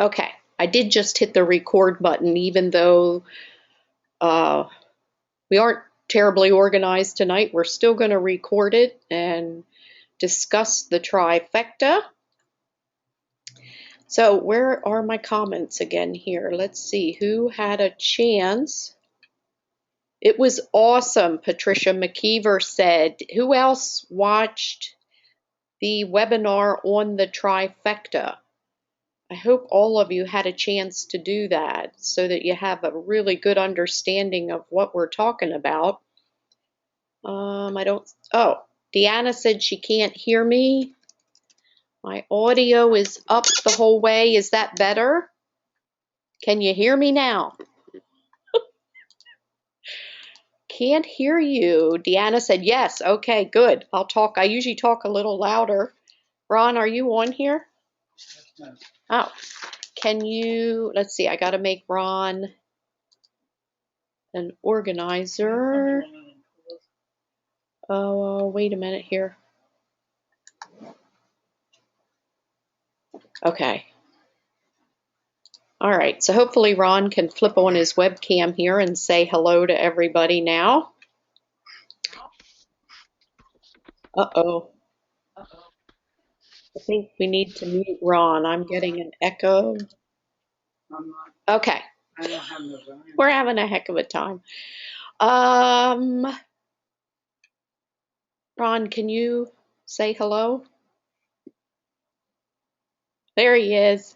Okay, I did just hit the record button, even though we aren't terribly organized tonight. We're still going to record it and discuss the trifecta. So where are my comments again here? Let's see, who had a chance? It was awesome, Patricia McKeever said. Who else watched the webinar on the trifecta? I hope all of you had a chance to do that so that you have a really good understanding of what we're talking about. Deanna said she can't hear me. My audio is up the whole way. Is that better? Can you hear me now? Can't hear you. Deanna said yes. Okay, good. I'll talk. I usually talk a little louder. Ron, are you on here? Oh, can you, let's see, I got to make Ron an organizer. Oh, wait a minute here. Okay. All right, so hopefully Ron can flip on his webcam here and say hello to everybody now. Uh-oh. I think we need to mute Ron. I'm getting an echo. Okay. We're having a heck of a time. Ron, can you say hello? There he is.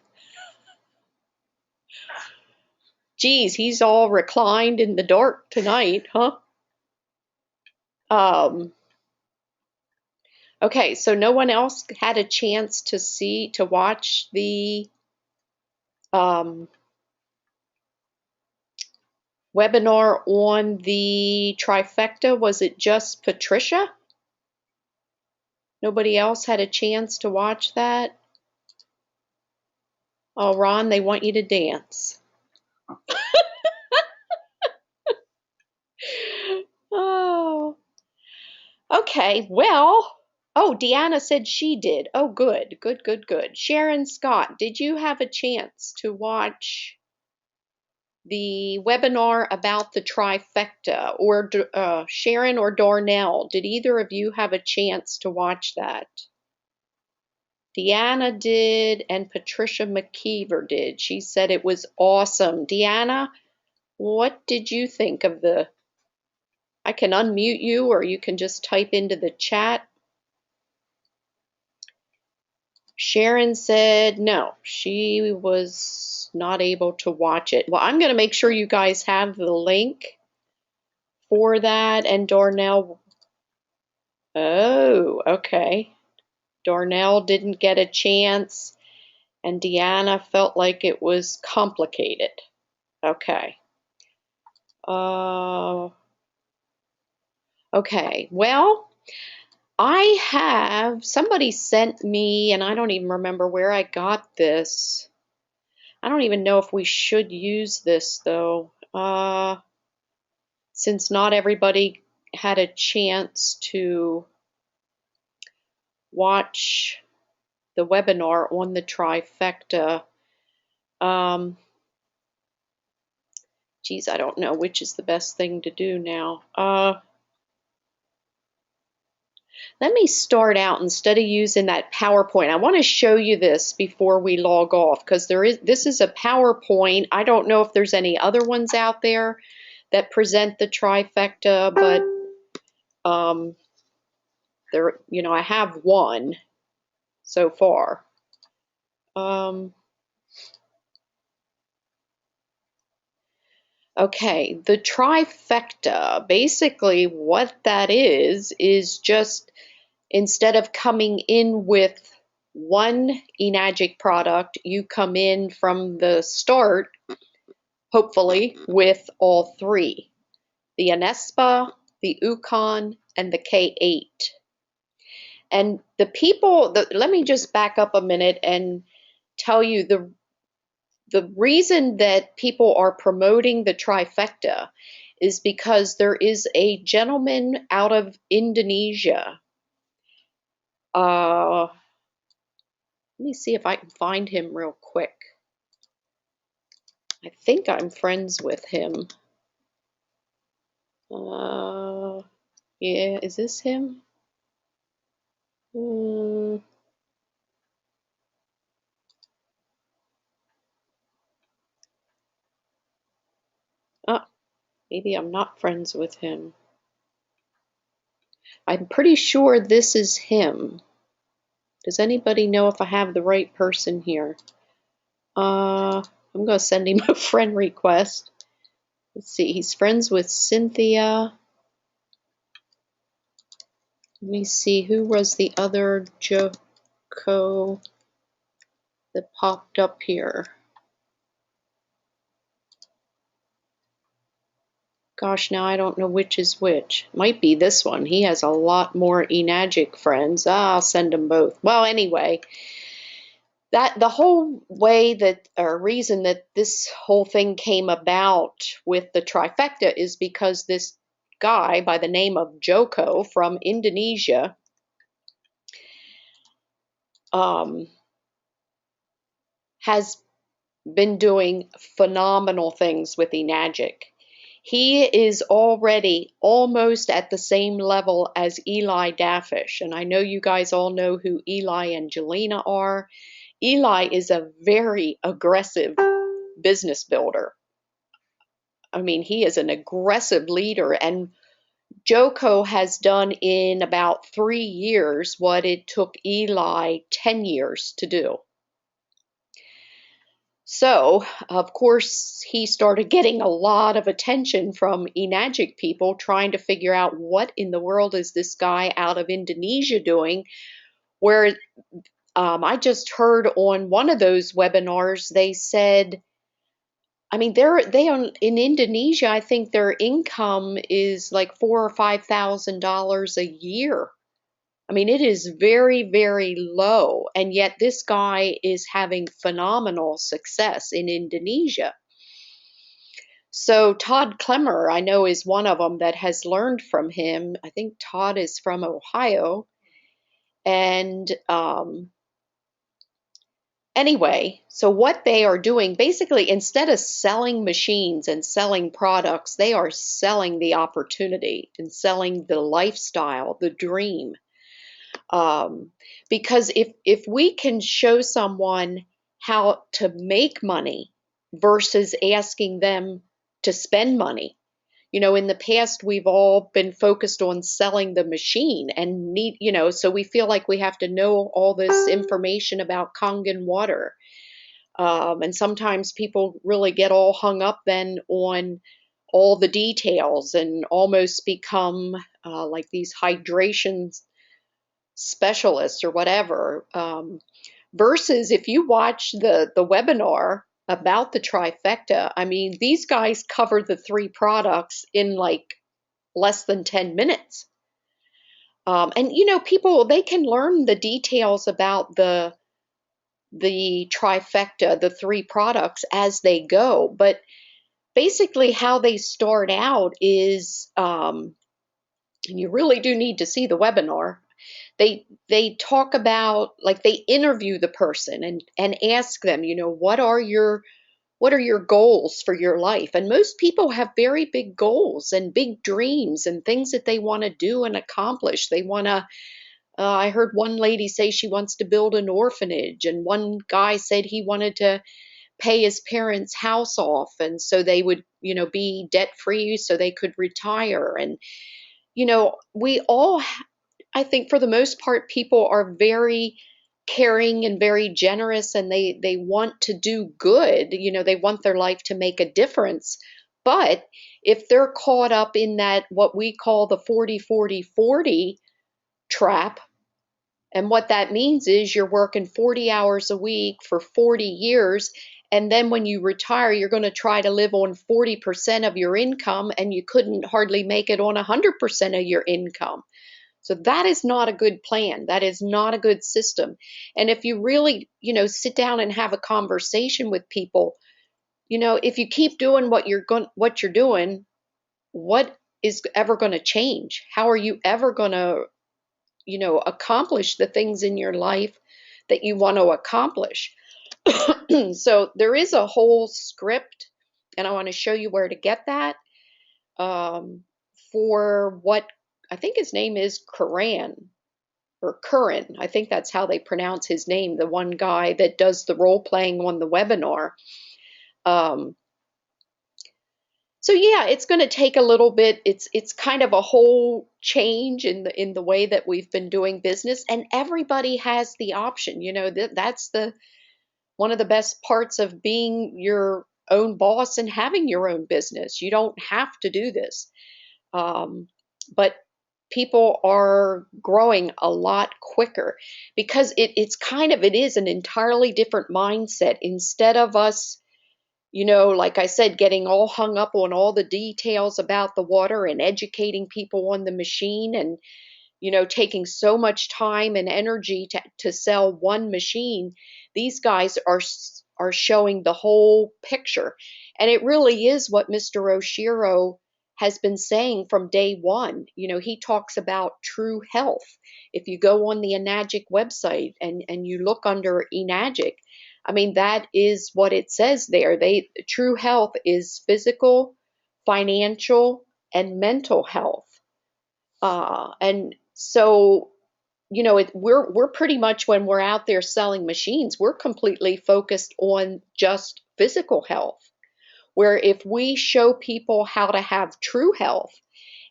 Geez, he's all reclined in the dark tonight, huh? Okay, so no one else had a chance to watch the webinar on the trifecta. Was it just Patricia? Nobody else had a chance to watch that? Oh, Ron, they want you to dance. Oh, okay, well, oh, Deanna said she did. Oh, good, good, good, good. Sharon Scott, did you have a chance to watch the webinar about the trifecta? Or Sharon or Darnell, did either of you have a chance to watch that? Deanna did, and Patricia McKeever did. She said it was awesome. Deanna, what did you think of the... I can unmute you, or you can just type into the chat. Sharon said no, she was not able to watch it. Well, I'm going to make sure you guys have the link for that. And Darnell, oh, okay. Darnell didn't get a chance, and Deanna felt like it was complicated. Okay. Okay, well, somebody sent me, and I don't even remember where I got this. I don't even know if we should use this, though, since not everybody had a chance to watch the webinar on the trifecta. Geez, I don't know which is the best thing to do now. Let me start out, instead of using that PowerPoint. I want to show you this before we log off, because this is a PowerPoint. I don't know if there's any other ones out there that present the trifecta, but I have one so far. Okay, the trifecta, basically what that is just, instead of coming in with one Enagic product, you come in from the start, hopefully, with all three: the Anespa, the Ukon, and the K8. And the people, let me just back up a minute and tell you the reason that people are promoting the trifecta is because there is a gentleman out of Indonesia. Let me see if I can find him real quick. I think I'm friends with him. Yeah, is this him? Hmm. Oh, maybe I'm not friends with him. I'm pretty sure this is him. Does anybody know if I have the right person here? I'm gonna send him a friend request. Let's see, he's friends with Cynthia. Let me see, who was the other Joko that popped up here? Gosh, now I don't know which is which. Might be this one. He has a lot more Enagic friends. I'll send them both. Well, anyway, that the whole way that or reason that this whole thing came about with the trifecta is because this guy by the name of Joko from Indonesia um, has been doing phenomenal things with Enagic. He is already almost at the same level as Eli Dafish. And I know you guys all know who Eli and Jelena are. Eli is a very aggressive business builder. I mean, he is an aggressive leader. And Joko has done in about 3 years what it took Eli 10 years to do. So, of course, he started getting a lot of attention from Enagic people trying to figure out what in the world is this guy out of Indonesia doing. Where I just heard on one of those webinars, they said, I mean, in Indonesia, I think their income is like $4,000 or $5,000 a year. I mean, it is very, very low, and yet this guy is having phenomenal success in Indonesia. So Todd Clemmer, I know, is one of them that has learned from him. I think Todd is from Ohio. And anyway, so what they are doing, basically, instead of selling machines and selling products, they are selling the opportunity and selling the lifestyle, the dream. Because if we can show someone how to make money versus asking them to spend money, in the past we've all been focused on selling the machine and so we feel like we have to know all this information about Kangen water. And sometimes people really get all hung up then on all the details and almost become like these hydration specialists or whatever. Versus if you watch the webinar about the trifecta, I mean, these guys cover the three products in like less than 10 minutes. And people, they can learn the details about the trifecta, the three products as they go. But basically how they start out is, and you really do need to see the webinar. They talk about, like, they interview the person and ask them, what are your goals for your life? And most people have very big goals and big dreams and things that they want to do and accomplish. They want to, I heard one lady say she wants to build an orphanage, and one guy said he wanted to pay his parents' house off, and so they would, be debt free so they could retire. And, we all, I think for the most part, people are very caring and very generous, and they want to do good. They want their life to make a difference. But if they're caught up in that, what we call the 40-40-40 trap, and what that means is you're working 40 hours a week for 40 years, and then when you retire, you're going to try to live on 40% of your income, and you couldn't hardly make it on 100% of your income. So that is not a good plan. That is not a good system. And if you really, sit down and have a conversation with people, if you keep doing what you're doing, what is ever going to change? How are you ever going to, accomplish the things in your life that you want to accomplish? So there is a whole script and I want to show you where to get that for what I think his name is Karan or Curran. I think that's how they pronounce his name, the one guy that does the role playing on the webinar. Um, so yeah, it's going to take a little bit. It's kind of a whole change in the way that we've been doing business, and everybody has the option. You know, that's the one of the best parts of being your own boss and having your own business. You don't have to do this. But people are growing a lot quicker because it is an entirely different mindset. Instead of us, like I said, getting all hung up on all the details about the water and educating people on the machine and taking so much time and energy to sell one machine. These guys are showing the whole picture. And it really is what Mr. Oshiro has been saying from day one. He talks about true health. If you go on the Enagic website and you look under Enagic, I mean, that is what it says there. True health is physical, financial, and mental health. And so, we're pretty much, when we're out there selling machines, we're completely focused on just physical health. Where if we show people how to have true health,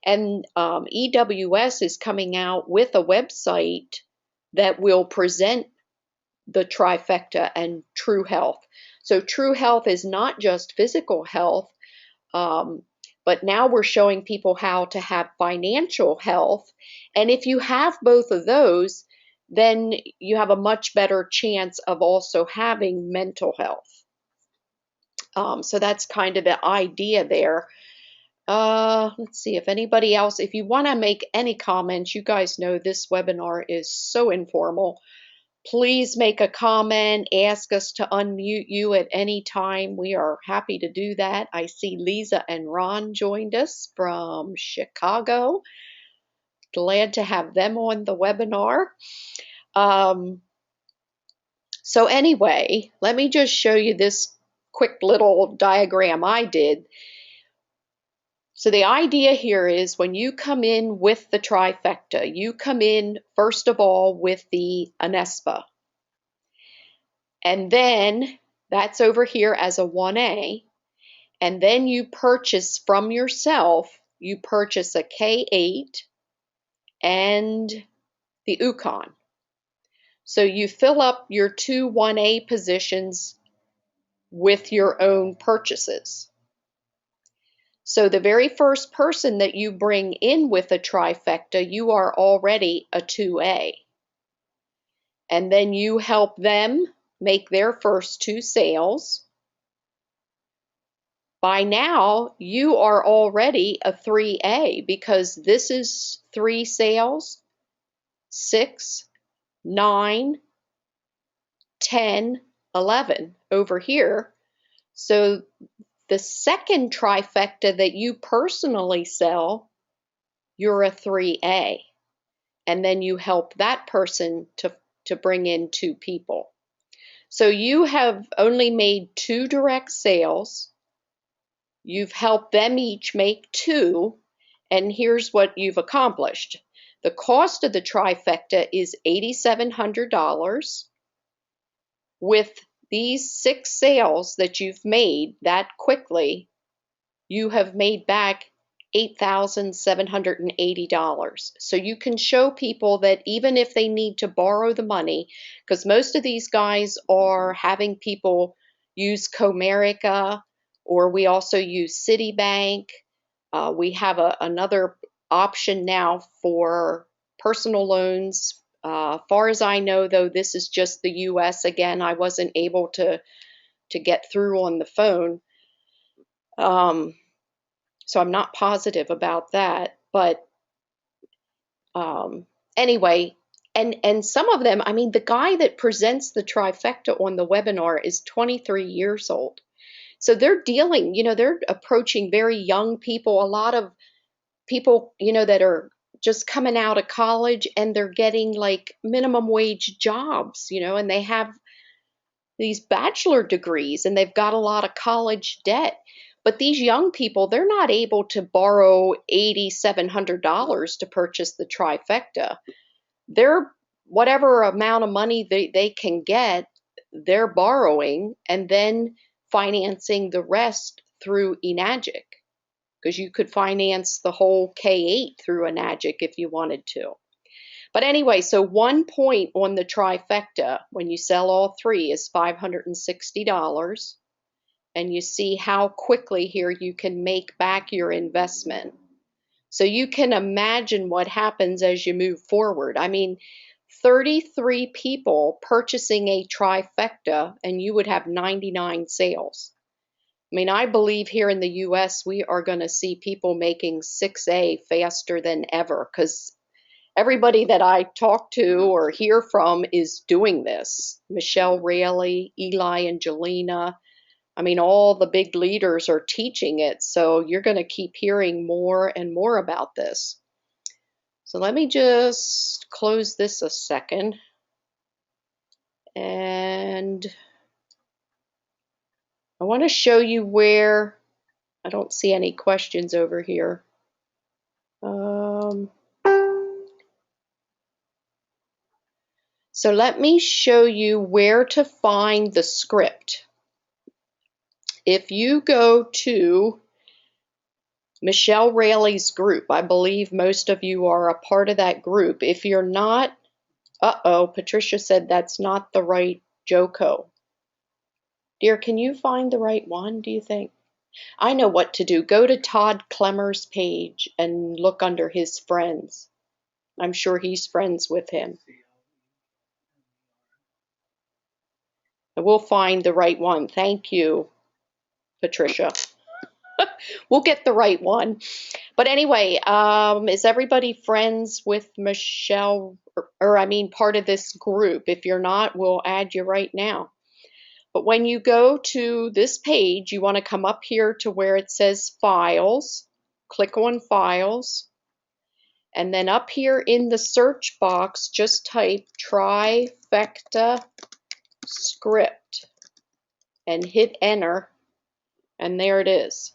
and EWS is coming out with a website that will present the trifecta and true health. So true health is not just physical health, um, but now we're showing people how to have financial health. And if you have both of those, then you have a much better chance of also having mental health. So that's kind of the idea there. Let's see if anybody else, if you want to make any comments, you guys know this webinar is so informal. Please make a comment, ask us to unmute you at any time. We are happy to do that. I see Lisa and Ron joined us from Chicago. Glad to have them on the webinar. So anyway, let me just show you this quick little diagram I did. So the idea here is when you come in with the trifecta, you come in first of all with the Anespa. And then that's over here as a 1A. And then you purchase from yourself, you purchase a K8 and the Ukon. So you fill up your two 1A positions with your own purchases. So the very first person that you bring in with a trifecta, you are already a 2A. And then you help them make their first two sales. By now, you are already a 3A because this is 3 sales, 6, 9, 10, 11 over here. So the second trifecta that you personally sell, you're a 3A. And then you help that person to bring in 2 people. So you have only made 2 direct sales. You've helped them each make 2, and here's what you've accomplished. The cost of the trifecta is $8,700. With these 6 sales that you've made that quickly, you have made back $8,780. So you can show people that even if they need to borrow the money, because most of these guys are having people use Comerica, or we also use Citibank. We have another option now for personal loans. Far as I know, though, this is just the U.S. Again, I wasn't able to get through on the phone. So I'm not positive about that, but anyway, and some of them, I mean, the guy that presents the trifecta on the webinar is 23 years old. So they're dealing, they're approaching very young people, a lot of people, that are just coming out of college and they're getting like minimum wage jobs, and they have these bachelor degrees and they've got a lot of college debt. But these young people, they're not able to borrow $8,700 to purchase the trifecta. They're whatever amount of money they can get, they're borrowing and then financing the rest through Enagic, because you could finance the whole K8 through Enagic if you wanted to. But anyway, so 1 point on the trifecta when you sell all three is $560. And you see how quickly here you can make back your investment. So you can imagine what happens as you move forward. I mean, 33 people purchasing a trifecta and you would have 99 sales. I mean, I believe here in the US, we are going to see people making 6A faster than ever, because everybody that I talk to or hear from is doing this. Michelle Raley, Eli Angelina, I mean, all the big leaders are teaching it, so you're going to keep hearing more and more about this. So let me just close this a second. And I want to show you where, I don't see any questions over here. So let me show you where to find the script. If you go to Michelle Raley's group, I believe most of you are a part of that group. If you're not, uh-oh, Patricia said that's not the right Joko. Dear, can you find the right one, do you think? I know what to do. Go to Todd Clemmer's page and look under his friends. I'm sure he's friends with him. We'll find the right one. Thank you, Patricia. We'll get the right one. But anyway, is everybody friends with Michelle, or I mean part of this group? If you're not, we'll add you right now. But when you go to this page, you want to come up here to where it says Files, click on Files, and then up here in the search box, just type Trifecta Script and hit Enter, and there it is.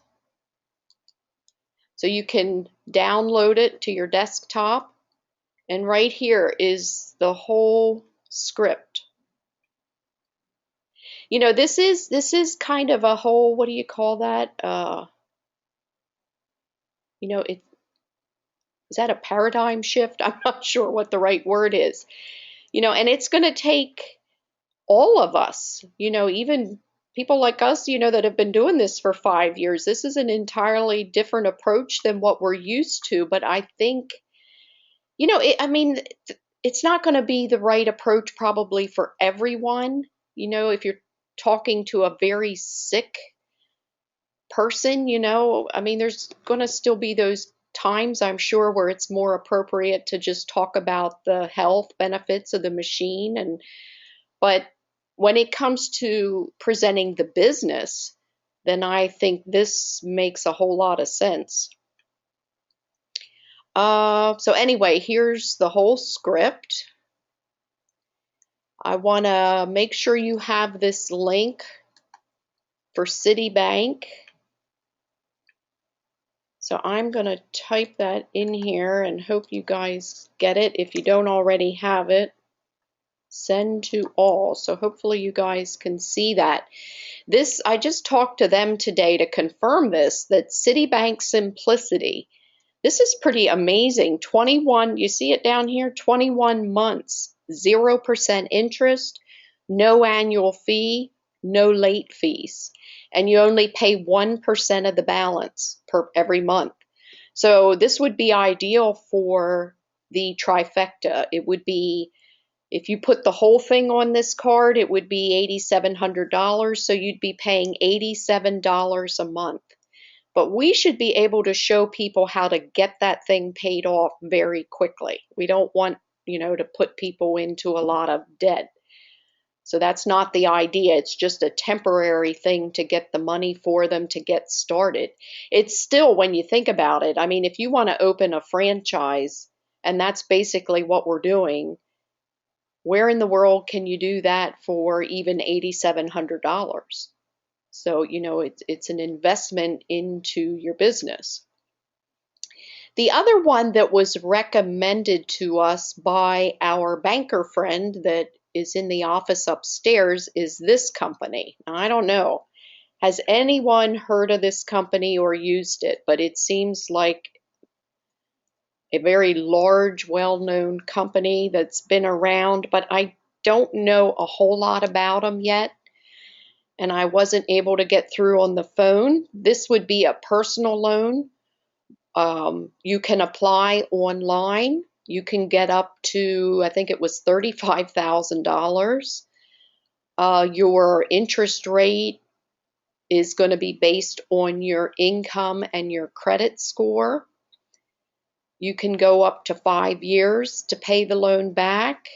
So you can download it to your desktop, and right here is the whole script. You know, this is kind of a whole, what do you call that? You know, is that a paradigm shift? I'm not sure what the right word is. You know, and it's going to take all of us, you know, even people like us, you know, that have been doing this for 5 years. This is an entirely different approach than what we're used to. But I think, you know, I mean, it's not going to be the right approach probably for everyone. You know, if you're talking to a very sick person, you know, I mean, there's going to still be those times, I'm sure, where it's more appropriate to just talk about the health benefits of the machine. But when it comes to presenting the business, then I think this makes a whole lot of sense. So anyway, here's the whole script. I want to make sure you have this link for Citibank. So I'm going to type that in here and hope you guys get it. If you don't already have it, send to all. So hopefully you guys can see that. This, I just talked to them today to confirm this, that Citibank Simplicity, this is pretty amazing. 21, you see it down here, 21 months, 0% interest, no annual fee, no late fees. And you only pay 1% of the balance per every month. So this would be ideal for the trifecta. It would be, if you put the whole thing on this card, it would be $8,700. So you'd be paying $87 a month. But we should be able to show people how to get that thing paid off very quickly. We don't want, you know, to put people into a lot of debt. So that's not the idea. It's just a temporary thing to get the money for them to get started. It's still, when you think about it, I mean, if you want to open a franchise, and that's basically what we're doing, where in the world can you do that for even $8,700? So, it's an investment into your business. The other one that was recommended to us by our banker friend that is in the office upstairs is this company. Now, I don't know. Has anyone heard of this company or used it? But it seems like a very large, well-known company that's been around, but I don't know a whole lot about them yet. And I wasn't able to get through on the phone. This would be a personal loan. You can apply online. You can get up to, I think it was $35,000. Your interest rate is going to be based on your income and your credit score. You can go up to 5 years to pay the loan back.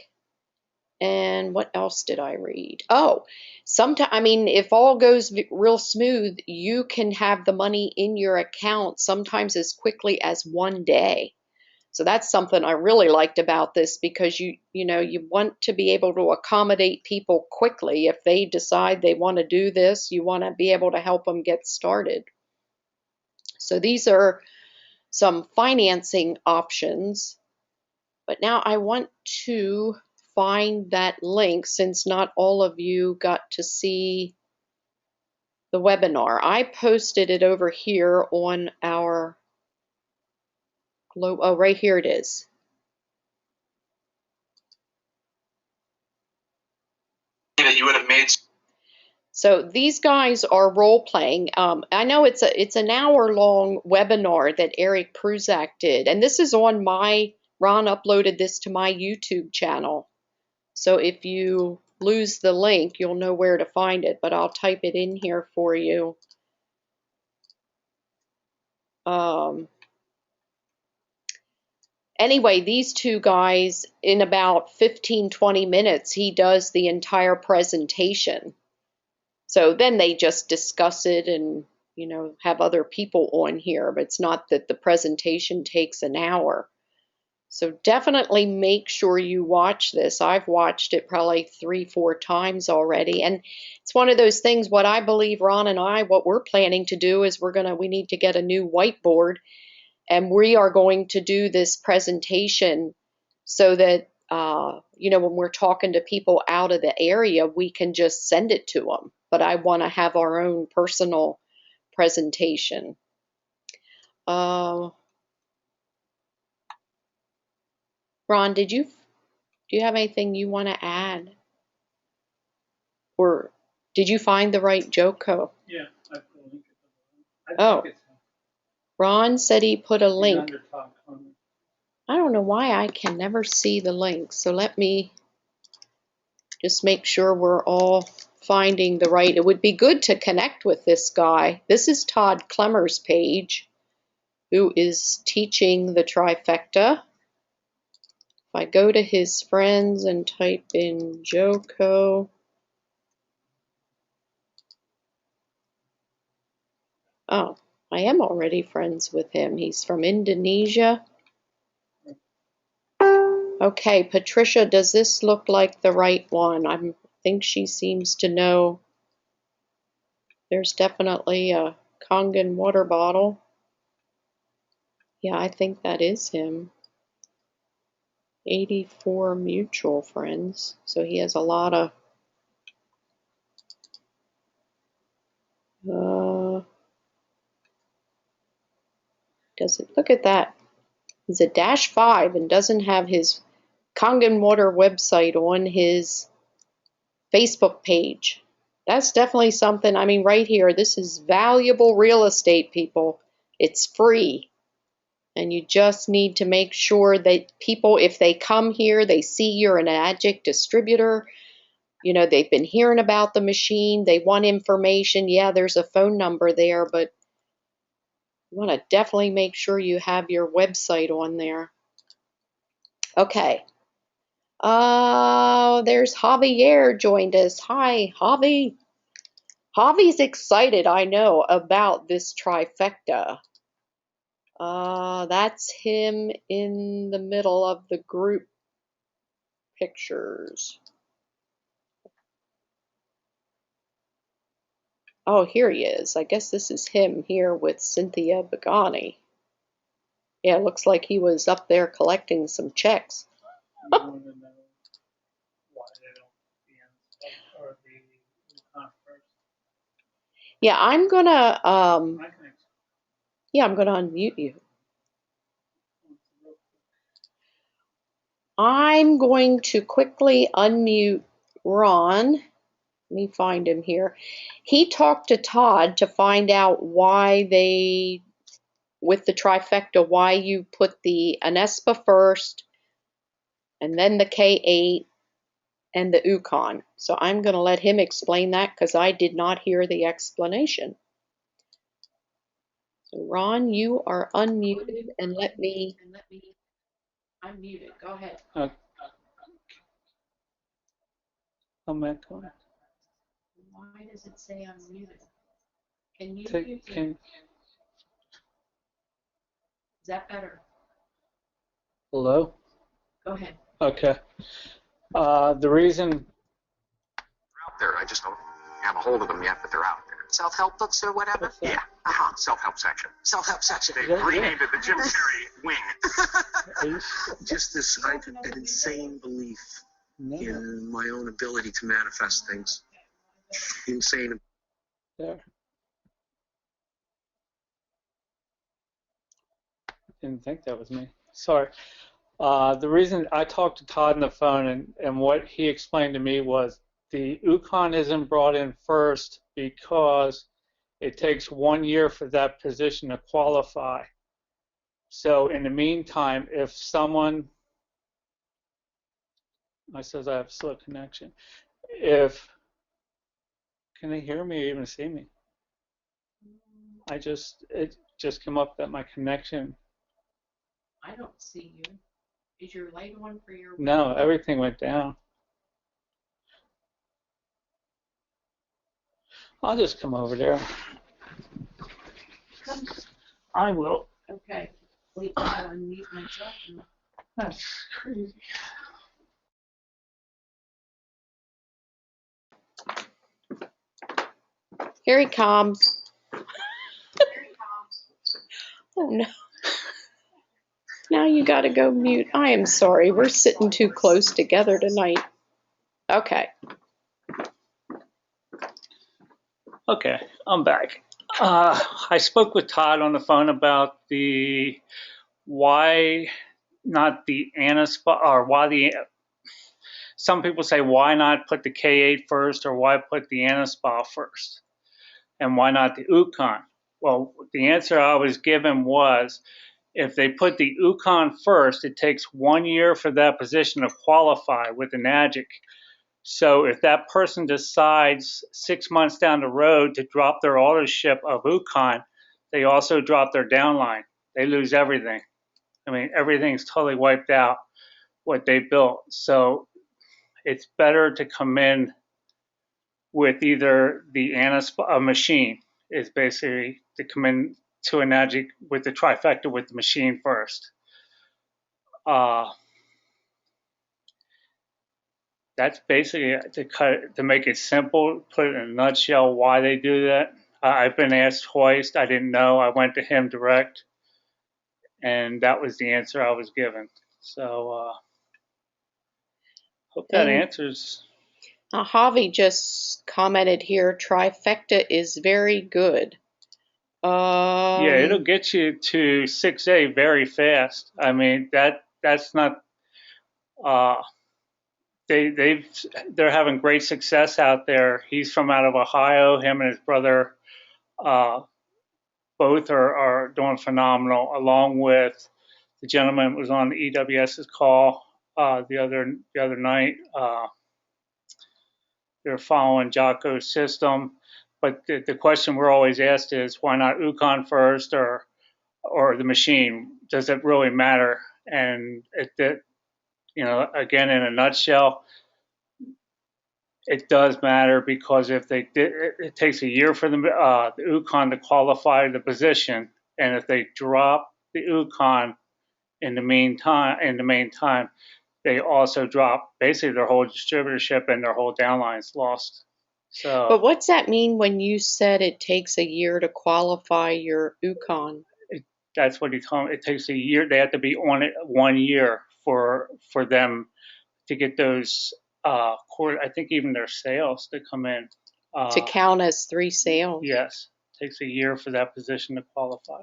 And what else did I read? Oh, if all goes real smooth, you can have the money in your account sometimes as quickly as 1 day. So that's something I really liked about this, because you want to be able to accommodate people quickly. If they decide they want to do this, you want to be able to help them get started. So these are some financing options. But now I want to find that link, since not all of you got to see the webinar. I posted it over here on our globe. Oh, right here it is. That you would have made. So these guys are role playing. I know it's an hour-long webinar that Eric Pruzak did, and this is on Ron uploaded this to my YouTube channel. So if you lose the link, you'll know where to find it, but I'll type it in here for you. Anyway, these two guys, in about 15-20 minutes, he does the entire presentation. So then they just discuss it and, have other people on here, but it's not that the presentation takes an hour. So definitely make sure you watch this. I've watched it probably 3-4 times already. And it's one of those things, what I believe, Ron and I, what we're planning to do is we need to get a new whiteboard, and we are going to do this presentation so that, when we're talking to people out of the area, we can just send it to them. But I want to have our own personal presentation. Ron, do you have anything you want to add? Or did you find the right Joko? Yeah, I put a link at the Oh, bottom. Ron said he put a link. I don't know why I can never see the link. So let me just make sure we're all finding the right. It would be good to connect with this guy. This is Todd Clemmer's page, who is teaching the Trifecta. If I go to his friends and type in Joko. Oh, I am already friends with him. He's from Indonesia. Okay, Patricia, does this look like the right one? I think she seems to know. There's definitely a Kangen water bottle. Yeah, I think that is him. 84 mutual friends. So he has a lot of doesn't look at that. He's a -5 and doesn't have his Kangen water website on his Facebook page. That's definitely something. I mean, right here, this is valuable real estate, people. It's free. And you just need to make sure that people, if they come here, they see you're an Enagic distributor. They've been hearing about the machine. They want information. Yeah, there's a phone number there, but you want to definitely make sure you have your website on there. Okay. There's Javier joined us. Hi, Javi. Javi's excited, I know, about this Trifecta. That's him in the middle of the group pictures. Oh, here he is. I guess this is him here with Cynthia Begani. Yeah, it looks like he was up there collecting some checks. You want to know why they don't the end or the first? Yeah, I'm gonna I can yeah, I'm gonna unmute you. I'm going to quickly unmute Ron. Let me find him here. He talked to Todd to find out why they, with the trifecta, why you put the Anespa first and then the K8 and the Ukon. So I'm going to let him explain that because I did not hear the explanation. So Ron, you are unmuted and let me unmute it. Go ahead. I'm echoing. Why does it say unmuted? Can you use it? Can, Is that better? hello? Go ahead. Okay. The reason Out there. I just don't have a hold of them yet, but they're out there. Self-help books or whatever? Yeah. Self-help section. Self-help section. They renamed it the Jim Carrey wing. Just this an insane belief in my own ability to manifest things. Insane. there. Didn't think that was me. Sorry. The reason I talked to Todd on the phone and what he explained to me was the Ukon isn't brought in first because it takes 1 year for that position to qualify. So in the meantime, if someone, I says I have a slow connection. Can they hear me or even see me? It just came up that my connection. I don't see you. Is your light on for your? No, everything went down. I'll just come over there. I will. Okay. Wait, I'll unmute myself. That's crazy. Here he comes. Oh no. Now you got to go mute. I am sorry. We're sitting too close together tonight. Okay. Okay, I'm back. I spoke with Todd on the phone about the why not the Anaspa or why the some people say why not put the K8 first or why put the Anaspa first and why not the Ukon. Well, the answer I was given was if they put the Ukon first, it takes 1 year for that position to qualify with Enagic. So if that person decides 6 months down the road to drop their authorship of Ukon, they also drop their downline. They lose everything. I mean, everything's totally wiped out what they built. So it's better to come in with either the machine is basically to come in to Enagic with the trifecta with the machine first. That's basically to make it simple, put it in a nutshell why they do that. I've been asked twice. I didn't know. I went to him direct, and that was the answer I was given. So hope that And answers. Javi just commented here, trifecta is very good. Yeah, it'll get you to 6A very fast. I mean that's not. They're having great success out there. He's from out of Ohio. Him and his brother uh, both are doing phenomenal. Along with the gentleman who was on the EWS's call the other night. They're following Jocko's system, but the question we're always asked is why not Ukon first or the machine? Does it really matter? And again, in a nutshell, it does matter because if it takes a year for the Ukon to qualify the position, and if they drop the Ukon in the meantime, they also drop basically their whole distributorship and their whole downline's lost. So, But what's that mean when you said it takes a year to qualify your UConn? that's what he told me. It takes a year. They have to be on it 1 year for them to get those I think even their sales to come in. To count as 3 sales? Yes, it takes a year for that position to qualify.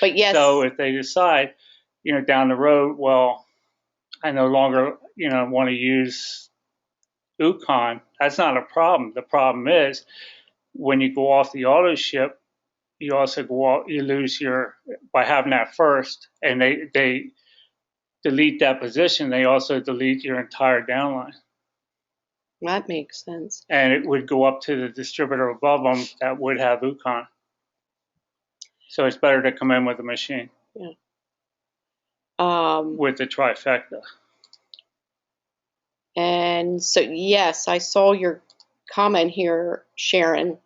But yes. So if they decide, down the road, well, I no longer, want to use UConn, that's not a problem. The problem is when you go off the auto ship, you also you lose by having that first, and they delete that position, they also delete your entire downline. That makes sense. And it would go up to the distributor above them that would have UConn. So it's better to come in with a machine. Yeah. With the trifecta. And so, yes, I saw your comment here, Sharon.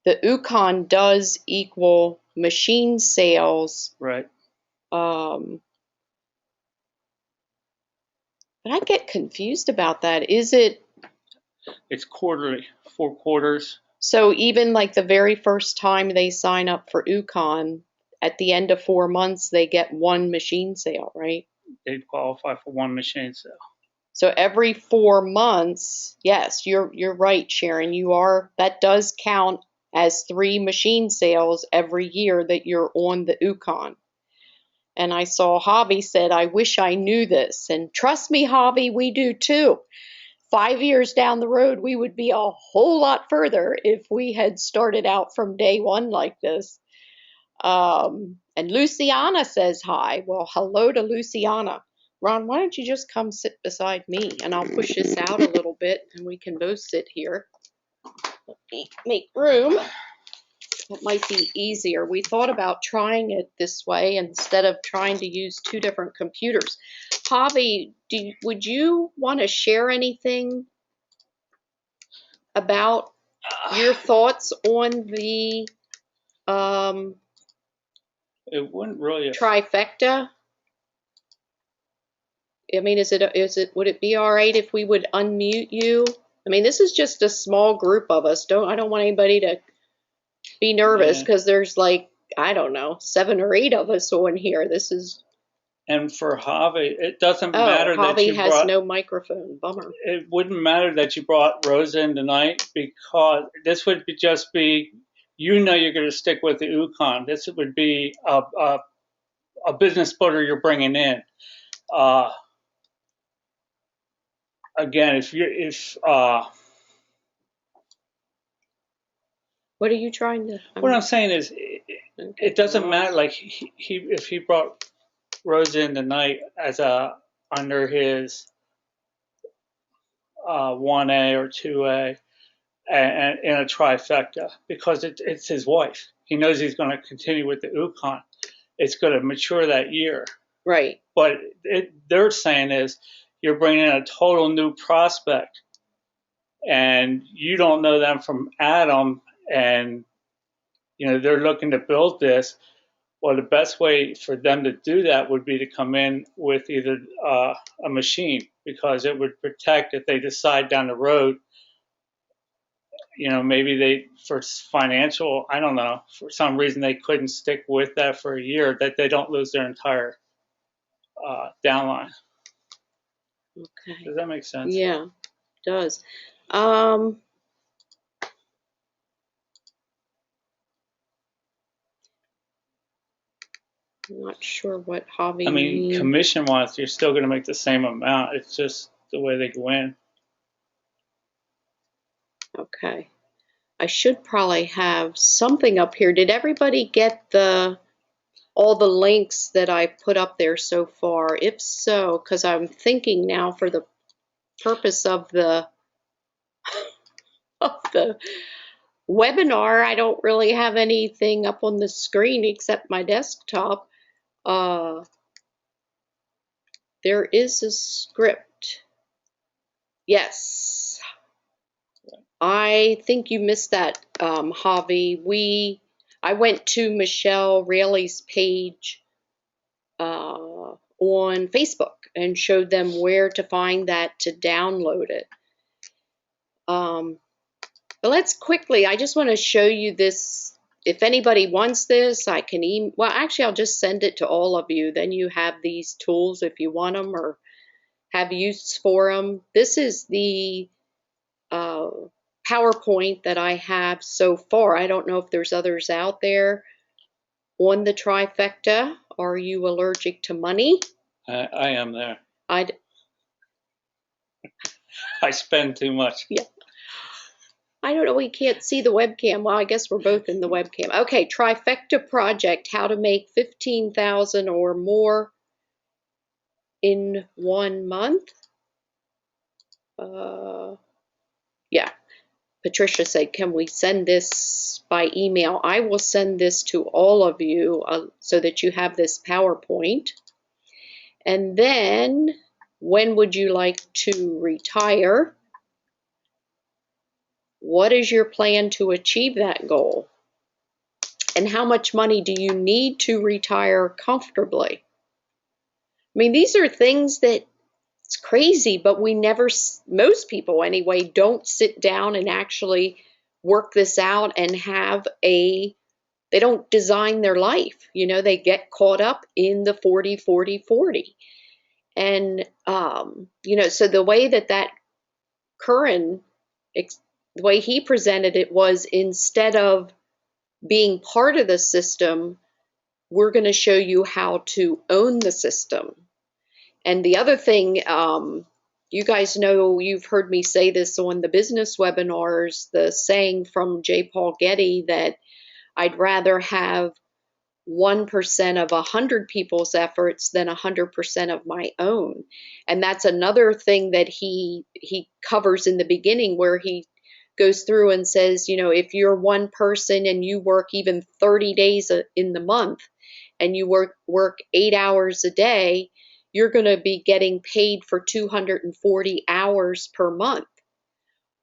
The UConn does equal machine sales. Right. But I get confused about that. Is it? It's quarterly, 4 quarters. So even like the very first time they sign up for UConn, at the end of 4 months, they get 1 machine sale, right? They qualify for 1 machine sale. So every 4 months, yes, you're right, Sharon. That does count as 3 machine sales every year that you're on the UConn. And I saw Javi said, I wish I knew this. And trust me, Javi, we do too. 5 years down the road, we would be a whole lot further if we had started out from day one like this. And Luciana says hi. Well, hello to Luciana. Ron, why don't you just come sit beside me, and I'll push this out a little bit and we can both sit here. Let me make room. It might be easier. We thought about trying it this way instead of trying to use 2 different computers. Javi, would you want to share anything about your thoughts on the it wouldn't really trifecta? I mean, would it be all right if we would unmute you? I mean, this is just a small group of us. I don't want anybody to be nervous because there's like, I don't know, 7 or 8 of us on here. This is. And for Javi, it doesn't matter that you Javi has no microphone. Bummer. It wouldn't matter that you brought Rosa in tonight, because this would just be, you're going to stick with the UConn. This would be a business builder you're bringing in. Again, what are you trying to? What I'm saying is, it doesn't matter. Like if he brought Rosa in tonight as under his 1A or 2A and in a trifecta, because it's his wife. He knows he's going to continue with the UConn. It's going to mature that year. Right. But they're saying is you're bringing in a total new prospect, and you don't know them from Adam, and they're looking to build this. Well, the best way for them to do that would be to come in with either a machine, because it would protect if they decide down the road, maybe for financial, I don't know, for some reason they couldn't stick with that for a year, that they don't lose their entire downline. Okay. Does that make sense? Yeah, it does. I'm not sure what Javi means. Commission-wise, you're still going to make the same amount. It's just the way they go in. Okay. I should probably have something up here. Did everybody get all the links that I put up there so far? If so, because I'm thinking now for the purpose of the webinar, I don't really have anything up on the screen except my desktop. There is a script. Yes. I think you missed that, Javi. I went to Michelle Raley's page on Facebook and showed them where to find that to download it. But let's quickly, I just want to show you this. If anybody wants this, I can well, actually, I'll just send it to all of you. Then you have these tools if you want them or have use for them. This is the PowerPoint that I have so far. I don't know if there's others out there on the trifecta. Are you allergic to money? I am there. I spend too much. Yeah. I don't know, we can't see the webcam. Well, I guess we're both in the webcam. Okay, Trifecta project, how to make 15,000 or more in 1 month. Yeah, Patricia said, can we send this by email? I will send this to all of you so that you have this PowerPoint. And then, when would you like to retire? What is your plan to achieve that goal? And how much money do you need to retire comfortably? I mean, these are things that it's crazy, but we never, most people anyway, don't sit down and actually work this out and have they don't design their life. You know, they get caught up in the 40, 40, 40. And, you know, so the way that Curran, the way he presented it was instead of being part of the system, we're going to show you how to own the system. And the other thing, you guys know, you've heard me say this on the business webinars, the saying from J. Paul Getty that I'd rather have 1% of 100 people's efforts than 100% of my own. And that's another thing that he covers in the beginning, where he goes through and says, you know, if you're one person and you work even 30 days in the month and you work 8 hours a day, you're going to be getting paid for 240 hours per month.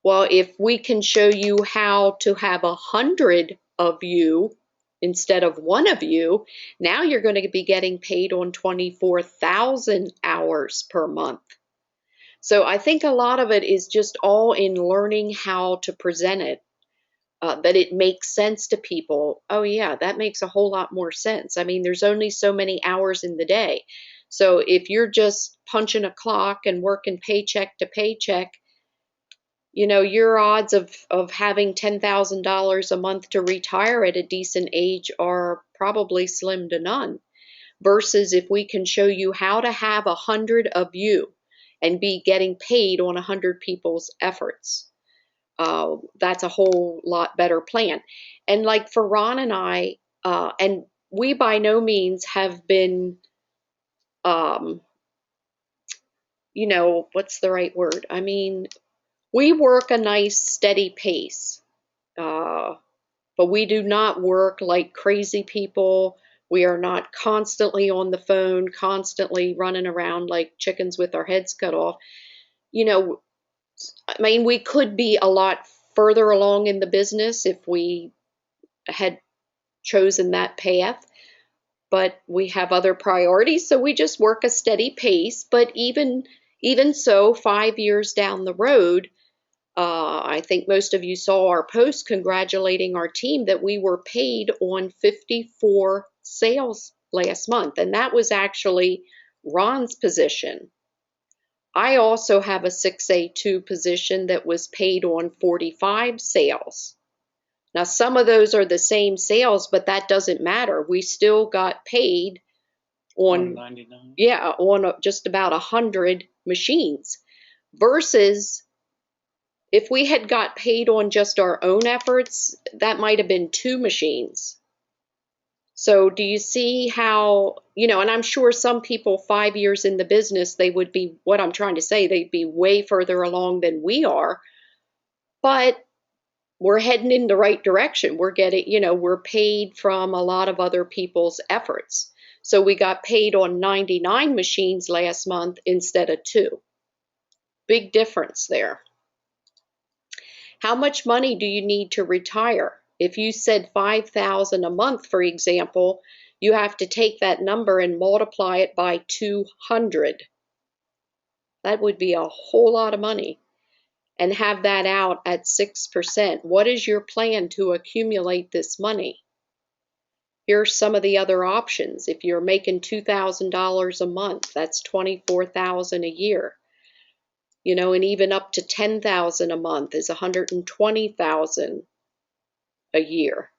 Well, if we can show you how to have 100 of you instead of one of you, now you're going to be getting paid on 24,000 hours per month. So I think a lot of it is just all in learning how to present it, that it makes sense to people. Oh yeah, that makes a whole lot more sense. I mean, there's only so many hours in the day. So if you're just punching a clock and working paycheck to paycheck, you know, your odds of having $10,000 a month to retire at a decent age are probably slim to none. Versus if we can show you how to have 100 of you and be getting paid on 100 people's efforts. That's a whole lot better plan. And like for Ron and I, and we by no means have been, you know, what's the right word? I mean, we work a nice steady pace, but we do not work like crazy people. We are not constantly on the phone, constantly running around like chickens with our heads cut off. You know, I mean, we could be a lot further along in the business if we had chosen that path, but we have other priorities, so we just work a steady pace. But even so, 5 years down the road, I think most of you saw our post congratulating our team that we were paid on 54 sales last month, and that was actually Ron's position. I also have a 6A2 position that was paid on 45 sales. Now, some of those are the same sales, but that doesn't matter. We still got paid on 99. Yeah, on just about 100 machines. Versus if we had got paid on just our own efforts, that might have been 2 machines. So do you see how, you know, and I'm sure some people 5 years in the business, they would be, what I'm trying to say, they'd be way further along than we are. But we're heading in the right direction. We're getting, you know, we're paid from a lot of other people's efforts. So we got paid on 99 machines last month instead of 2. Big difference there. How much money do you need to retire? If you said 5,000 a month, for example, you have to take that number and multiply it by 200. That would be a whole lot of money. and have that out at 6%. What is your plan to accumulate this money? Here's some of the other options. If you're making $2,000 a month, that's $24,000 a year. You know, and even up to $10,000 a month is $120,000 a year.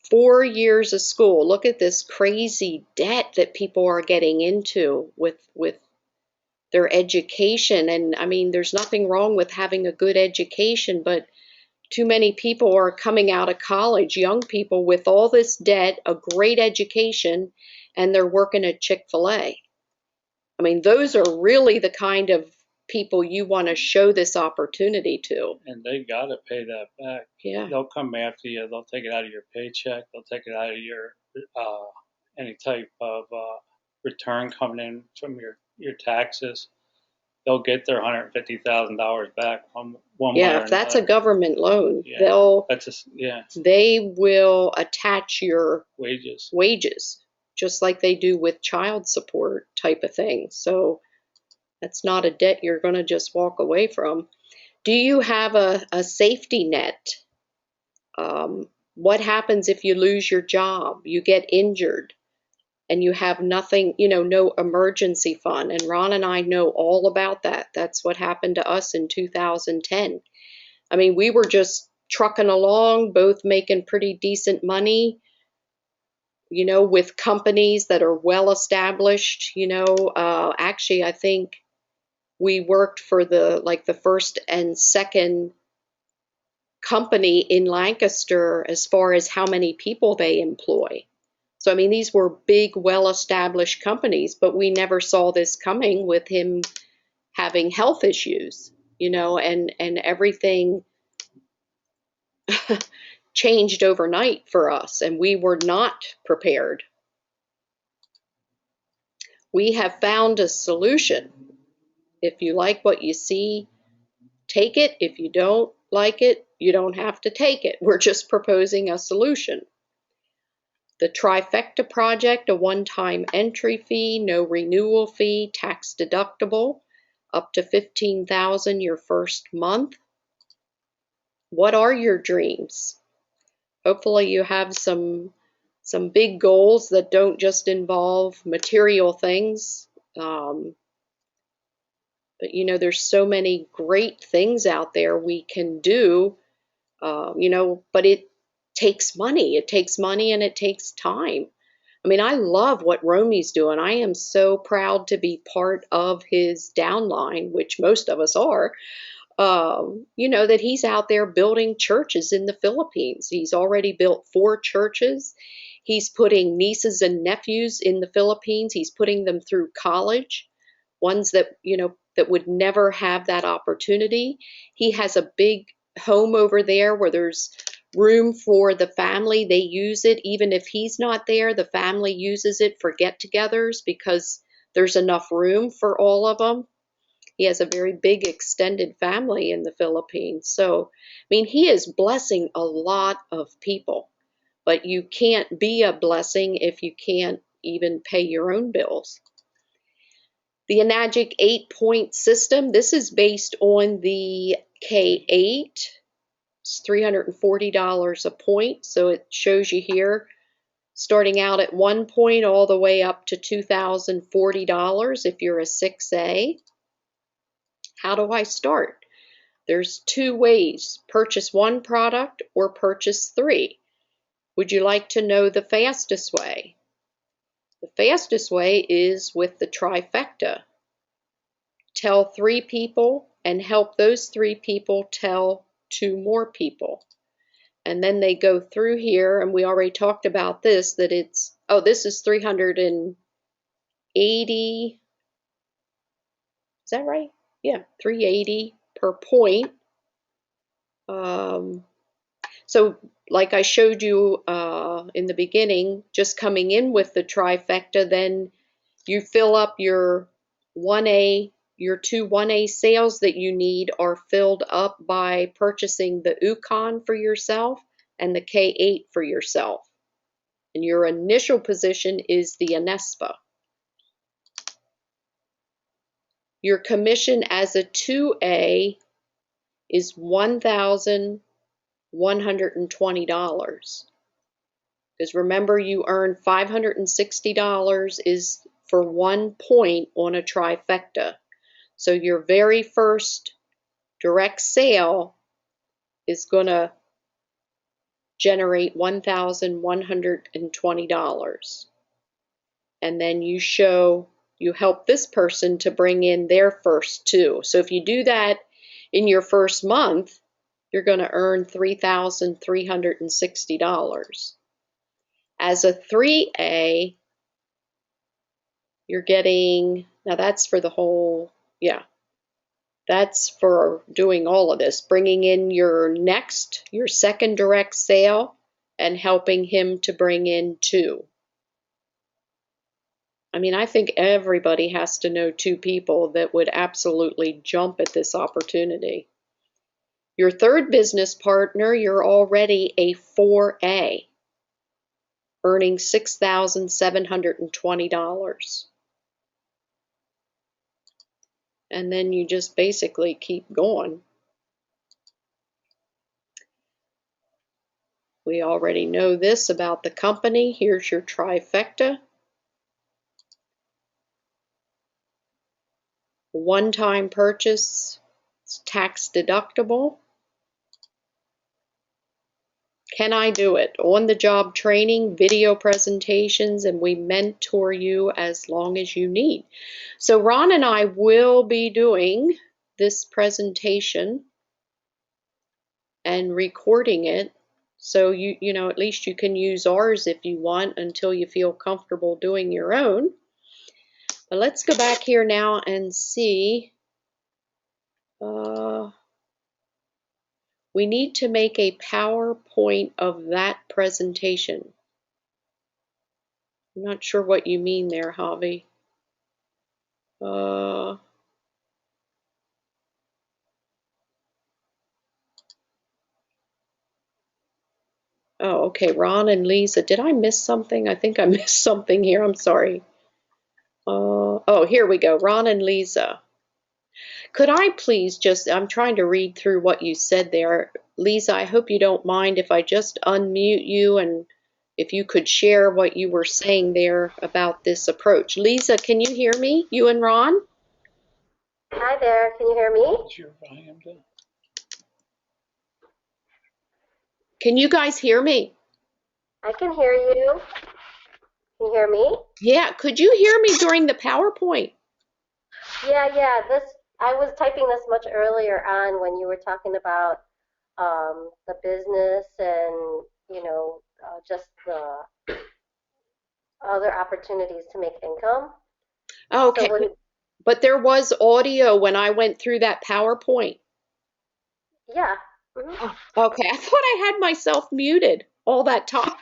4 years of school. Look at this crazy debt that people are getting into with their education. And I mean, there's nothing wrong with having a good education, but too many people are coming out of college, young people with all this debt, a great education, and they're working at Chick-fil-A. I mean, those are really the kind of people you want to show this opportunity to. And they got to pay that back. Yeah. They'll come after you. They'll take it out of your paycheck. They'll take it out of your any type of return coming in from your taxes. They'll get their $150,000 back one way Yeah, or if that's another. a government loan, Yeah, they will attach your wages, just like they do with child support type of thing. So that's not a debt you're going to just walk away from. Do you have a safety net? What happens if you lose your job, you get injured, and you have nothing, you know, no emergency fund? And Ron and I know all about that. That's what happened to us in 2010. I mean, we were just trucking along, both making pretty decent money, you know, with companies that are well established. You know, actually, I think we worked for the first and second company in Lancaster as far as how many people they employ. So, I mean, these were big, well-established companies, but we never saw this coming with him having health issues, you know, and everything changed overnight for us, and we were not prepared. We have found a solution. If you like what you see, take it. If you don't like it, you don't have to take it. We're just proposing a solution. The Trifecta project, a one-time entry fee, no renewal fee, tax deductible, up to $15,000 your first month. What are your dreams? Hopefully you have some big goals that don't just involve material things. But you know, there's so many great things out there we can do, you know, but it takes money. It takes money and it takes time. I mean, I love what Romy's doing. I am so proud to be part of his downline, which most of us are. You know, that he's out there building churches in the Philippines. He's already built 4 churches. He's putting nieces and nephews in the Philippines. He's putting them through college, ones that, you know, that would never have that opportunity. He has a big home over there where there's room for the family. They use it. Even if he's not there, the family uses it for get-togethers because there's enough room for all of them. He has a very big extended family in the Philippines. So, I mean, he is blessing a lot of people, but you can't be a blessing if you can't even pay your own bills. The Enagic 8-point system, this is based on the K8. It's $340 a point, so it shows you here starting out at 1 point all the way up to $2,040 if you're a 6A. How do I start? There's 2 ways: purchase 1 product or purchase 3. Would you like to know the fastest way? The fastest way is with the Trifecta. Tell 3 people and help those 3 people tell 2 more people. And then they go through here, and we already talked about this, that it's, oh, this is 380, is that right? Yeah, 380 per point. So like I showed you in the beginning, just coming in with the Trifecta, then you fill up your 1A, your 2 1A sales that you need are filled up by purchasing the Ukon for yourself and the K8 for yourself. And your initial position is the Anespa. Your commission as a 2A is $1,120. Because remember, you earn $560 is for 1 point on a trifecta. So your very first direct sale is going to generate $1,120. And then you help this person to bring in their first 2. So if you do that in your first month, you're going to earn $3,360. As a 3A, you're getting, now that's for the whole, yeah, that's for doing all of this, bringing in your second direct sale and helping him to bring in 2. I mean, I think everybody has to know 2 people that would absolutely jump at this opportunity. Your third business partner, you're already a 4A, earning $6,720. And then you just basically keep going. We already know this about the company. Here's your trifecta. One-time purchase, it's tax deductible. Can I do it? On-the-job training, video presentations, and we mentor you as long as you need. So Ron and I will be doing this presentation and recording it. So you know, at least you can use ours if you want until you feel comfortable doing your own. But let's go back here now and see. We need to make a PowerPoint of that presentation. I'm not sure what you mean there, Javi. Oh, okay, Ron and Lisa. Did I miss something? I think I missed something here. I'm sorry. Oh, here we go. Ron and Lisa. Could I please just, I'm trying to read through what you said there. Lisa, I hope you don't mind if I just unmute you and if you could share what you were saying there about this approach. Lisa, can you hear me? You and Ron? Hi there, can you hear me? What's your volume down? Can you guys hear me? I can hear you. Can you hear me? Yeah, could you hear me during the PowerPoint? Yeah, I was typing this much earlier on when you were talking about the business and, you know, just the other opportunities to make income. Okay, So but there was audio when I went through that PowerPoint. yeah. Mm-hmm. Okay, I thought I had myself muted all that time.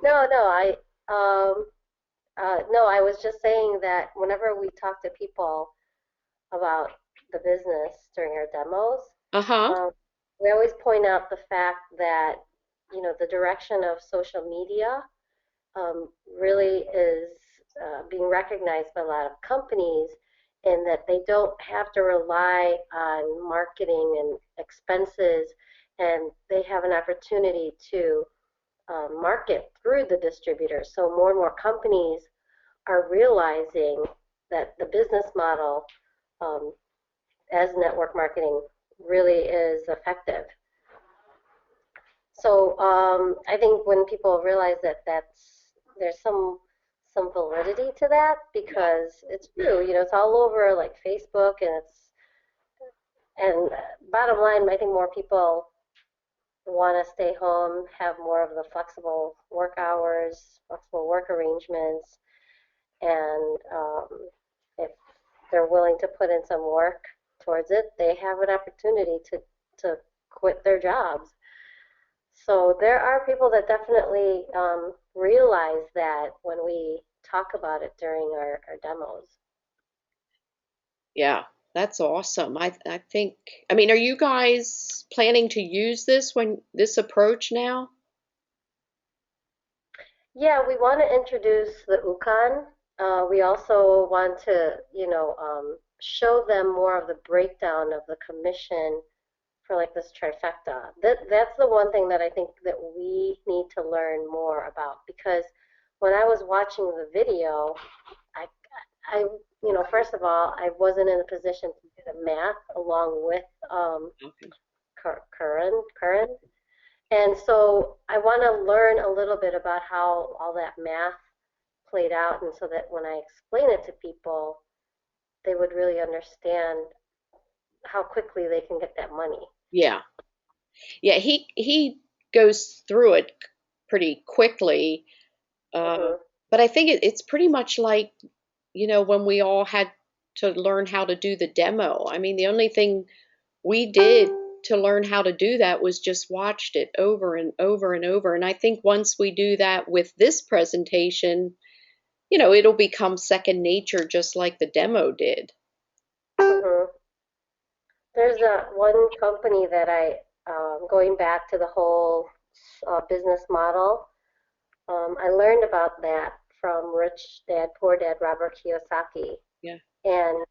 No, I was just saying that whenever we talk to people about the business during our demos, we always point out the fact that, you know, the direction of social media really is being recognized by a lot of companies, in that they don't have to rely on marketing and expenses, and they have an opportunity to market through the distributors. So more and more companies are realizing that the business model as network marketing really is effective. So I think when people realize that there's some validity to that, because it's true, you know, it's all over like Facebook, and bottom line, I think more people want to stay home, have more of the flexible work hours, flexible work arrangements, and if they're willing to put in some work towards it, they have an opportunity to quit their jobs. So there are people that definitely realize that when we talk about it during our demos. Yeah, that's awesome. I think, I mean, are you guys planning to use this approach now? Yeah, we want to introduce the UConn we also want to, show them more of the breakdown of the commission for like this trifecta. That's the one thing that I think that we need to learn more about, because when I was watching the video, I, I, first of all, I wasn't in a position to do the math along with Curran, and so I want to learn a little bit about how all that math played out, and so that when I explain it to people, they would really understand how quickly they can get that money. Yeah. Yeah, he goes through it pretty quickly. But I think it's pretty much like, when we all had to learn how to do the demo. I mean, the only thing we did to learn how to do that was just watched it over and over and over. And I think once we do that with this presentation, it'll become second nature, just like the demo did. There's one company that going back to the whole business model, I learned about that from Rich Dad Poor Dad Robert Kiyosaki. Yeah. And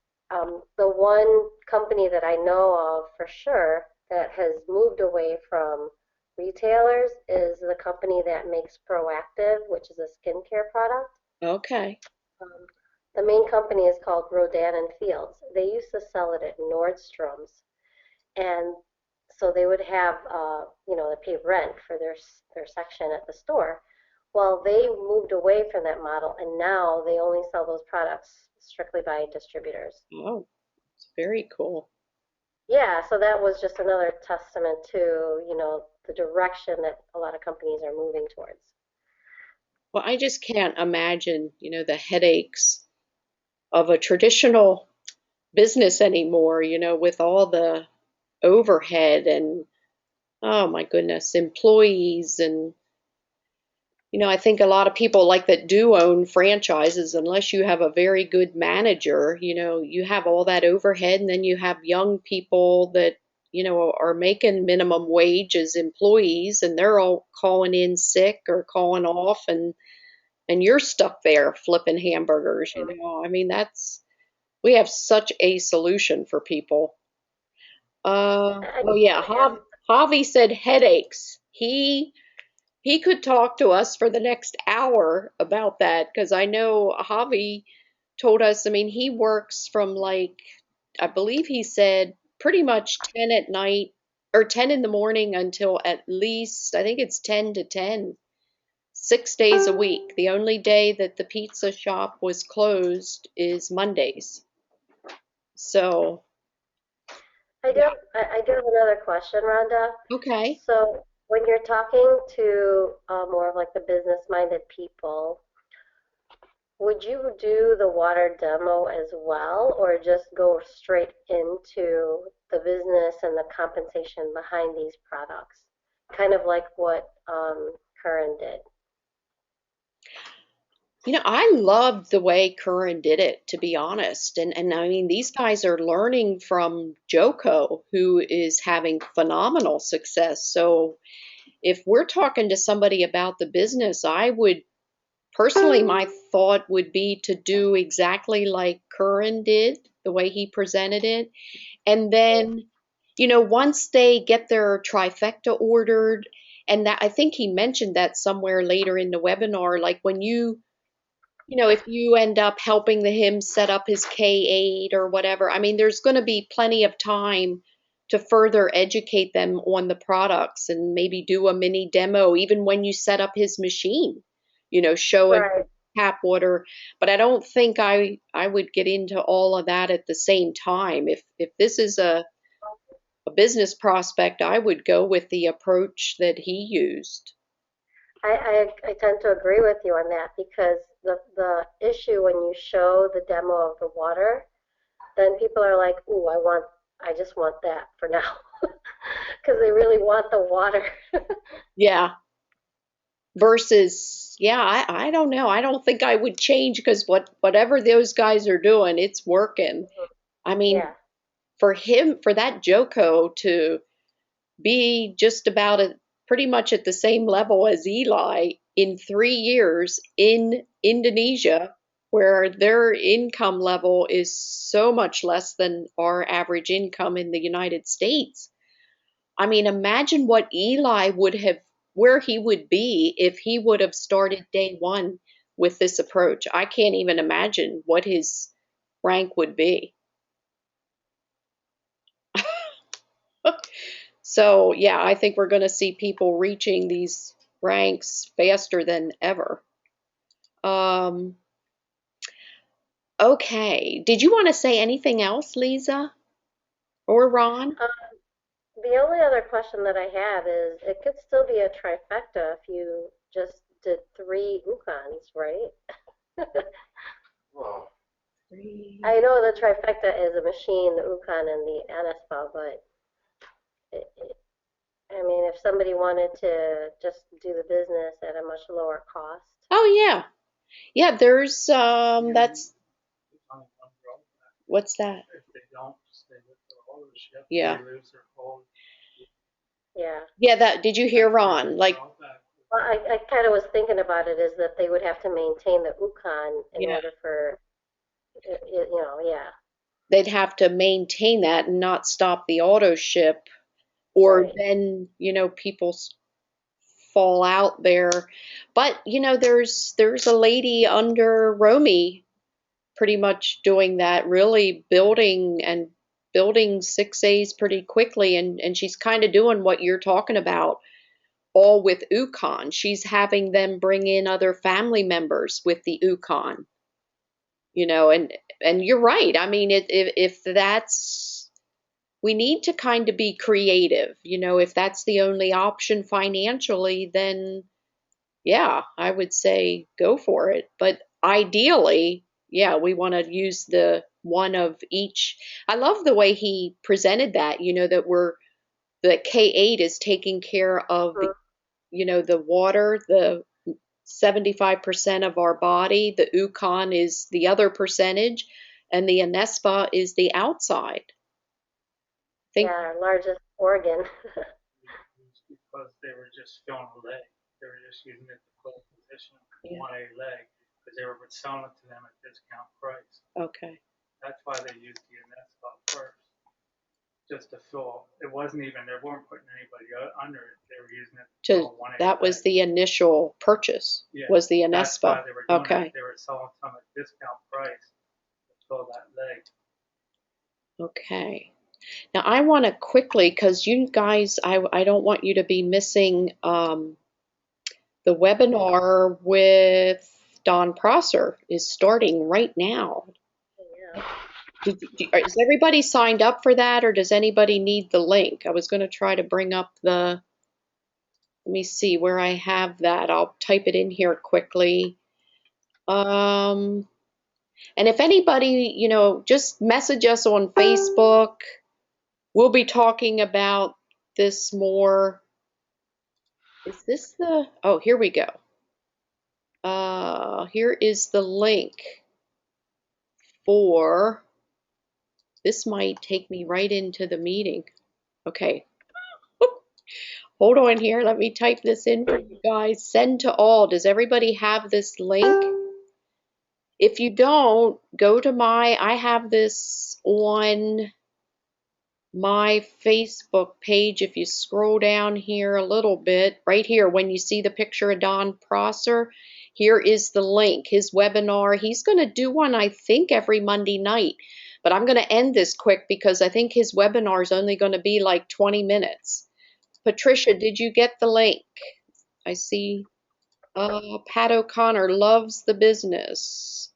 the one company that I know of for sure that has moved away from retailers is the company that makes Proactive, which is a skincare product. Okay. The main company is called Rodan and Fields. They used to sell it at Nordstrom's, and so they would have, they pay rent for their section at the store. Well, they moved away from that model, and now they only sell those products strictly by distributors. Oh, it's very cool. Yeah, so that was just another testament to, the direction that a lot of companies are moving towards. Well, I just can't imagine, the headaches of a traditional business anymore, with all the overhead and, oh my goodness, employees. And I think a lot of people like that do own franchises, unless you have a very good manager, you have all that overhead, and then you have young people that are making minimum wage as employees, and they're all calling in sick or calling off, and you're stuck there flipping hamburgers. I mean, we have such a solution for people. Oh yeah, Javi said headaches. He could talk to us for the next hour about that, because I know Javi told us, I mean, he works from like, I believe he said pretty much 10 at night or 10 in the morning until at least, I think it's 10 to 10, 6 days a week. The only day that the pizza shop was closed is Mondays. So I do have another question, Rhonda. okay. So when you're talking to more of like the business-minded people, would you do the water demo as well, or just go straight into the business and the compensation behind these products? Kind of like what Curran did. I loved the way Curran did it, to be honest. And I mean, these guys are learning from Joko, who is having phenomenal success. So if we're talking to somebody about the business, I would personally, my thought would be to do exactly like Curran did, the way he presented it. And then, once they get their trifecta ordered, and that, I think he mentioned that somewhere later in the webinar, like when if you end up helping him set up his K8 or whatever, I mean, there's going to be plenty of time to further educate them on the products and maybe do a mini demo, even when you set up his machine, showing tap water. But I don't think I would get into all of that at the same time. If this is a business prospect, I would go with the approach that he used. I tend to agree with you on that, because the issue when you show the demo of the water, then people are like, "Ooh, I just want that for now," because they really want the water. Yeah. Versus, yeah, I don't know. I don't think I would change, because whatever those guys are doing, it's working. I mean, for that Joko to be just about pretty much at the same level as Eli in 3 years in Indonesia, where their income level is so much less than our average income in the United States. I mean, imagine what Eli would have, where he would be if he would have started day one with this approach. I can't even imagine what his rank would be. So, yeah, I think we're going to see people reaching these ranks faster than ever. Okay. Did you want to say anything else, Lisa or Ron? The only other question that I have is it could still be a trifecta if you just did 3 Ukons, right? Well, I know the trifecta is a machine, the Ukon and the Anispa, but I mean, if somebody wanted to just do the business at a much lower cost. Oh yeah. Yeah, there's that's what's that? If they don't stay with the ownership, Yeah. they lose their hold. Yeah. Yeah, that did you hear Ron? Like, well, I kind of was thinking about it is that they would have to maintain the Ukon in yeah, order for, you know, yeah. they'd have to maintain that and not stop the auto ship, or Right. then, people fall out there. But, there's a lady under Romy pretty much doing that, really building 6As pretty quickly, and she's kind of doing what you're talking about, all with Ukon. She's having them bring in other family members with the Ukon, and you're right. I mean, if that's, we need to kind of be creative, if that's the only option financially, then yeah, I would say go for it. But ideally, yeah, we want to use the one of each. I love the way he presented that, that K8 is taking care of Mhm. the water, the 75% of our body, the Ukon is the other percentage, and the Anespa is the outside. I think, Yeah, our largest organ. Because they were just filling a leg. They were just using it to fill a position yeah, on a leg because they were selling it to them at discount price. okay. That's why they used the net spot first, just to fill. It wasn't even, they weren't putting anybody under it. They were using it to fill one A That was leg. the initial purchase, Yeah, was the that's why Anespa. they were doing Okay. it. They were selling some at discount price to fill that leg. Okay. Now I want to quickly, because you guys, I don't want you to be missing the webinar with Don Prosser is starting right now. Yeah. Is everybody signed up for that, or does anybody need the link? I was going to try to bring up let me see where I have that. I'll type it in here quickly. And if anybody, just message us on Facebook. We'll be talking about this more. Is this oh, here we go. Here is the link for, this might take me right into the meeting. Okay. Hold on here. Let me type this in for you guys. Send to all. Does everybody have this link? If you don't, go to I have this on my Facebook page. If you scroll down here a little bit, right here, when you see the picture of Don Prosser, here is the link, his webinar. He's going to do one, I think, every Monday night. But I'm going to end this quick because I think his webinar is only going to be like 20 minutes. Patricia, did you get the link? I see Pat O'Connor loves the business.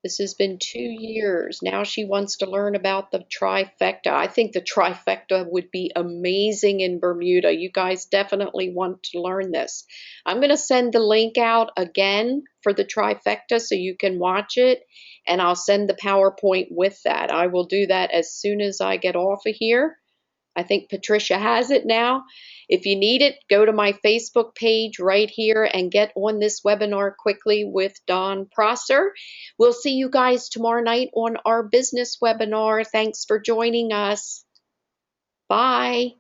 This has been 2 years. Now she wants to learn about the trifecta. I think the trifecta would be amazing in Bermuda. You guys definitely want to learn this. I'm going to send the link out again for the trifecta so you can watch it, and I'll send the PowerPoint with that. I will do that as soon as I get off of here. I think Patricia has it now. If you need it, go to my Facebook page right here and get on this webinar quickly with Don Prosser. We'll see you guys tomorrow night on our business webinar. Thanks for joining us. Bye.